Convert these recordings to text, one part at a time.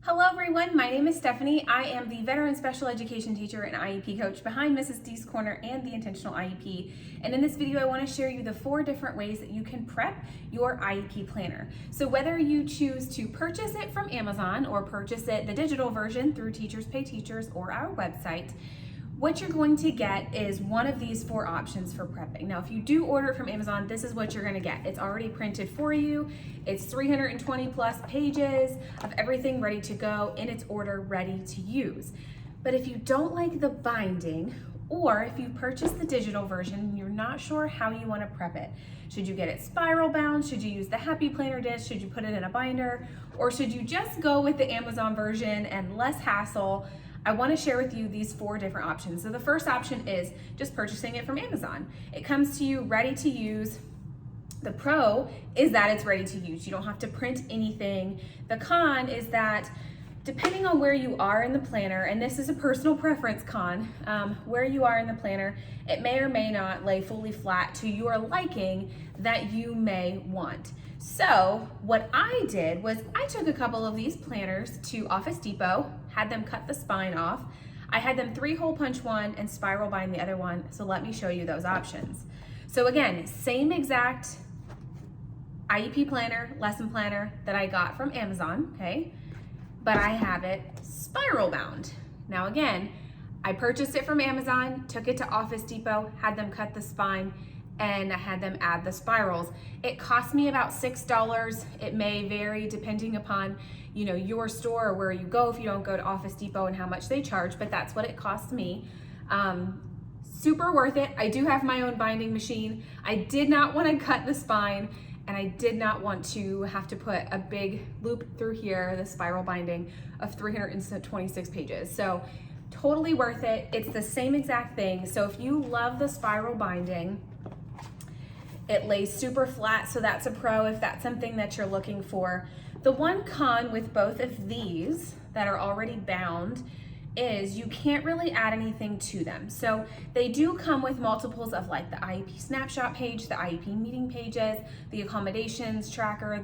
Hello everyone, my name is Stephanie. I am the veteran special education teacher and IEP coach behind Mrs. D's Corner and the Intentional IEP. And in this video, I want to share you the 4 different ways that you can prep your IEP planner. So whether you choose to purchase it from Amazon or purchase it the digital version through Teachers Pay Teachers or our website, what you're going to get is one of these 4 options for prepping. Now, if you do order it from Amazon, this is what you're gonna get. It's already printed for you. It's 320 plus pages of everything ready to go in its order, ready to use. But if you don't like the binding, or if you purchase the digital version and you're not sure how you wanna prep it, should you get it spiral bound? Should you use the Happy Planner disc? Should you put it in a binder? Or should you just go with the Amazon version and less hassle? I want to share with you these 4 different options. So the first option is just purchasing it from Amazon. It comes to you ready to use. The pro is that it's ready to use. You don't have to print anything. The con is that depending on where you are in the planner, and this is a personal preference con, where you are in the planner, it may or may not lay fully flat to your liking that you may want. So what I did was I took a couple of these planners to Office Depot, had them cut the spine off. I had them 3-hole punch one and spiral bind the other one. So let me show you those options. So again, same exact IEP planner, lesson planner that I got from Amazon, okay? But I have it spiral bound. Now again, I purchased it from Amazon, took it to Office Depot, had them cut the spine, and I had them add the spirals. It cost me about $6. It may vary depending upon, your store or where you go if you don't go to Office Depot and how much they charge, but that's what it cost me. Super worth it. I do have my own binding machine. I did not want to cut the spine, and I did not want to have to put a big loop through here, the spiral binding of 326 pages. So totally worth it. It's the same exact thing. So if you love the spiral binding, it lays super flat, so that's a pro if that's something that you're looking for. The one con with both of these that are already bound is you can't really add anything to them. So they do come with multiples of like the IEP snapshot page, the IEP meeting pages, the accommodations tracker,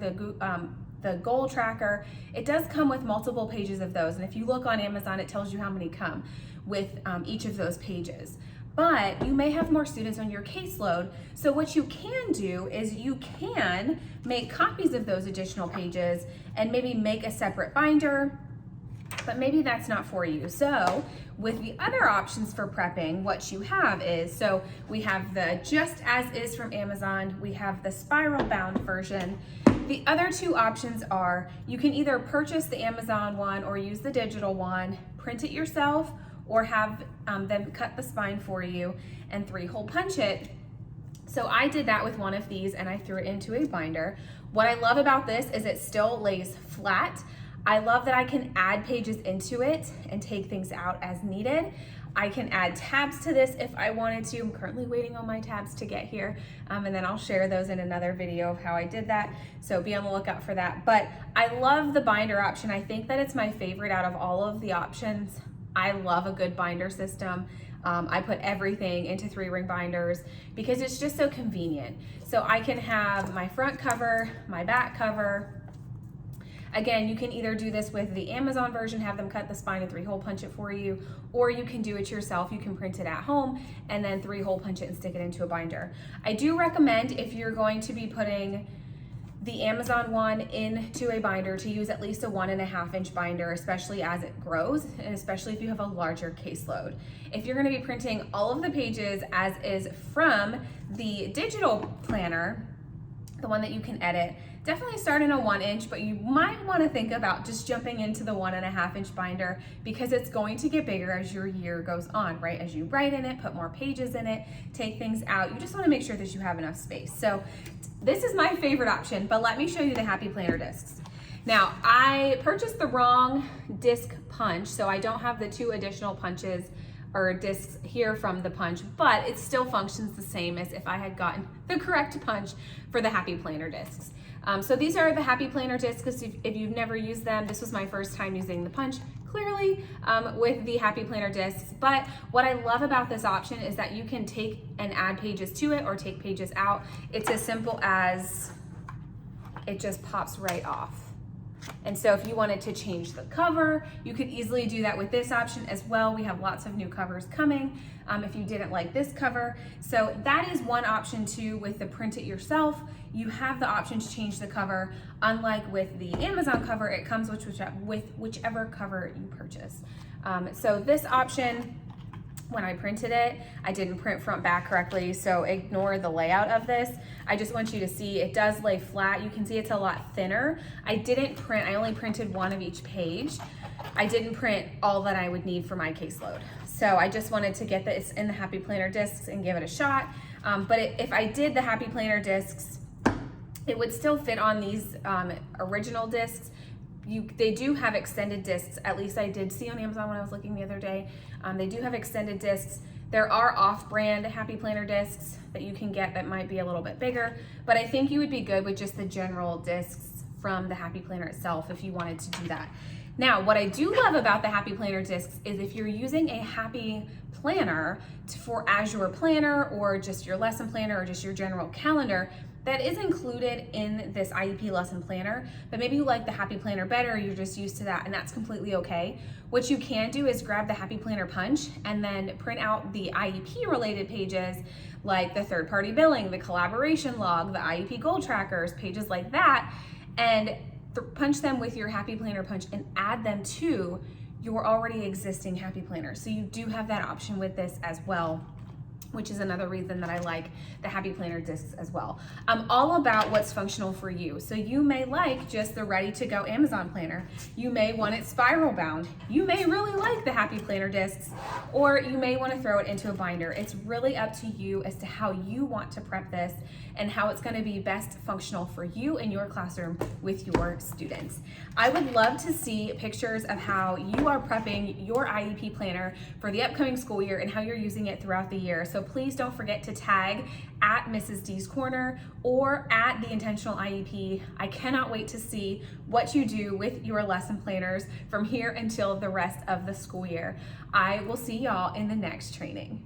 the goal tracker. It does come with multiple pages of those. And if you look on Amazon, it tells you how many come with each of those pages. But you may have more students on your caseload. So what you can do is you can make copies of those additional pages and maybe make a separate binder, but maybe that's not for you. So with the other options for prepping, what you have is, so we have the just as is from Amazon, we have the spiral bound version. The other 2 options are you can either purchase the Amazon one or use the digital one, print it yourself, or have them cut the spine for you and 3-hole punch it. So I did that with one of these and I threw it into a binder. What I love about this is it still lays flat. I love that I can add pages into it and take things out as needed. I can add tabs to this if I wanted to. I'm currently waiting on my tabs to get here, and then I'll share those in another video of how I did that, so be on the lookout for that. But I love the binder option. I think that it's my favorite out of all of the options. I love a good binder system. I put everything into 3-ring binders because it's just so convenient. So I can have my front cover, my back cover. Again, you can either do this with the Amazon version, have them cut the spine and 3-hole punch it for you, or you can do it yourself. You can print it at home and then 3-hole punch it and stick it into a binder. I do recommend, if you're going to be putting the Amazon one into a binder, to use at least a 1.5-inch binder, especially as it grows, and especially if you have a larger caseload. If you're gonna be printing all of the pages as is from the digital planner, the one that you can edit, definitely start in a 1-inch, but you might wanna think about just jumping into the 1.5-inch binder because it's going to get bigger as your year goes on, right? As you write in it, put more pages in it, take things out, you just wanna make sure that you have enough space. So this is my favorite option, but let me show you the Happy Planner discs. Now, I purchased the wrong disc punch, so I don't have the 2 additional punches or discs here from the punch, but it still functions the same as if I had gotten the correct punch for the Happy Planner discs. So these are the Happy Planner discs. If you've never used them, this was my first time using the punch, clearly, with the Happy Planner discs. But what I love about this option is that you can take and add pages to it or take pages out. It's as simple as it just pops right off. And so if you wanted to change the cover, you could easily do that with this option as well. We have lots of new covers coming if you didn't like this cover. So that is one option too. With the print it yourself, you have the option to change the cover. Unlike with the Amazon cover, it comes with whichever cover you purchase. So this option, when I printed it, I didn't print front back correctly, so ignore the layout of this. I just want you to see it does lay flat. You can see it's a lot thinner. I only printed one of each page. I didn't print all that I would need for my caseload. So I just wanted to get this in the Happy Planner discs and give it a shot. But if I did the Happy Planner discs, it would still fit on these original discs. They do have extended discs, at least I did see on Amazon when I was looking the other day. They do have extended discs. There are off-brand Happy Planner discs that you can get that might be a little bit bigger, but I think you would be good with just the general discs from the Happy Planner itself if you wanted to do that. Now, what I do love about the Happy Planner discs is if you're using a Happy Planner as your planner or just your lesson planner or just your general calendar, that is included in this IEP lesson planner, but maybe you like the Happy Planner better, you're just used to that, and that's completely okay. What you can do is grab the Happy Planner punch and then print out the IEP related pages like the third-party billing, the collaboration log, the IEP goal trackers, pages like that, and punch them with your Happy Planner punch and add them to your already existing Happy Planner. So you do have that option with this as well, which is another reason that I like the Happy Planner discs as well. I'm all about what's functional for you. So you may like just the ready to go Amazon planner. You may want it spiral bound. You may really like the Happy Planner discs, or you may want to throw it into a binder. It's really up to you as to how you want to prep this and how it's going to be best functional for you in your classroom with your students. I would love to see pictures of how you are prepping your IEP planner for the upcoming school year and how you're using it throughout the year. So please don't forget to tag at Mrs. D's Corner or at the Intentional IEP. I cannot wait to see what you do with your lesson planners from here until the rest of the school year. I will see y'all in the next training.